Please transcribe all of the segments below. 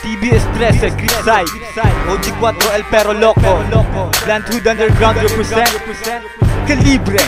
TBS 13, Creekside, OG4 El Pero Loco, Planthood Underground represent, Calibre.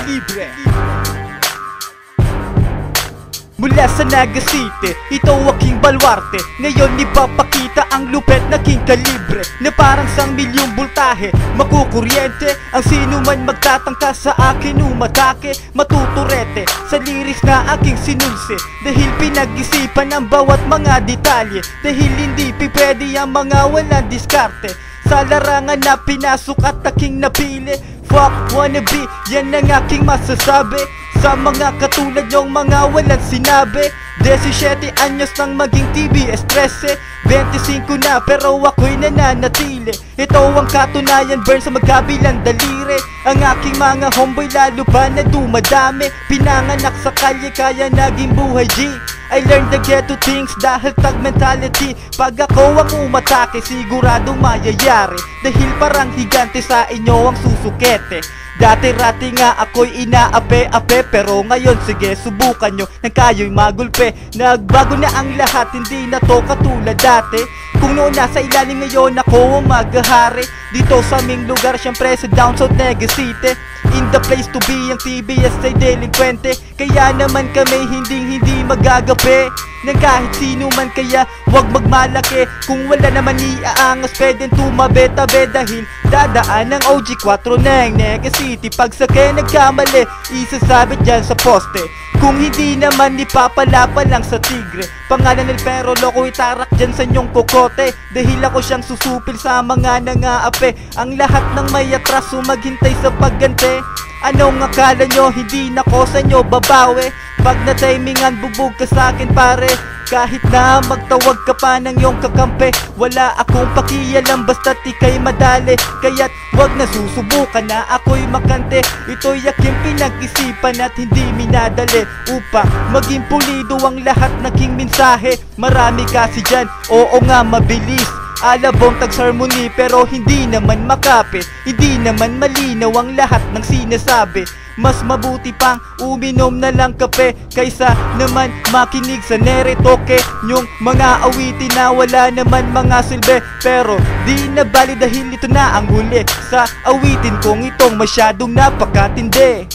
Mula sa Naga City, ito aking balwarte. Ngayon ipapakita ang lupet na King Calibre, na parang 1,000,000 voltahe, makukuryente. Ang sino man magtatangka sa akin umatake, matuturete sa lyrics na aking sinulse. Dahil pinag-isipan ang bawat mga detalye, dahil hindi pipwede ang mga walang diskarte. Sa larangan na pinasok at aking napili, fuck wannabe, yan ang aking masasabi. Sa mga katulad nyong mga walang sinabi, 17 anyos nang maging TBS 13, 25 na pero ako'y nananatili. Ito ang katunayan, burn sa magkabilang daliri. Ang aking mga homeboy lalo pa na dumadami, pinanganak sa kalye kaya naging buhay G. I learned the ghetto things dahil tag mentality. Pag ako ang umatake, siguradong mayayari, dahil parang higante sa inyo ang susukete. Dati-rati nga ako'y inaape-ape, pero ngayon sige subukan nyo nang kayo'y magulpe. Nagbago na ang lahat, hindi na to katulad dati. Kung noon nasa ilalim, ngayon ako ang maghahari. Dito sa aming lugar, syempre sa Down South Naga City. In the place to be, ang TBS ay delinquente. Kaya naman kami hindi magagape ng kahit sino man, kaya wag magmalaki. Kung wala naman iaangas, pwedeng tumabe-tabe, dahil dadaan ng OG4 ng Naga City. Pag sakay nagkamali, isasabit dyan sa poste. Kung hindi naman ipapalapa lang sa tigre, pangalan El Pero Loco itarak dyan sa inyong kokote. Dahil ako siyang susupil sa mga nangaape. Ang lahat ng may atraso maghintay sa paggante. Anong akala nyo, hindi na ko sa inyo babawi? Pag na-timingan, bubog ka sa akin pare. Kahit na magtawag ka pa ng iyong kakampi, wala akong pakialam basta't ika'y madali. Kaya't wag na susubukan na ako'y makante. Ito'y aking pinag-isipan at hindi minadali, upang maging pulido ang lahat ng king mensahe. Marami kasi dyan, oo nga mabilis, alabong tag-sermony pero hindi naman makapit. Hindi naman malinaw ang lahat ng sinasabi. Mas mabuti pang uminom na lang kape, kaysa naman makinig sa neretoke nyong mga awitin na wala naman mga silbi. Pero di na bali dahil ito na ang huli sa awitin kong itong masyadong napakatindi.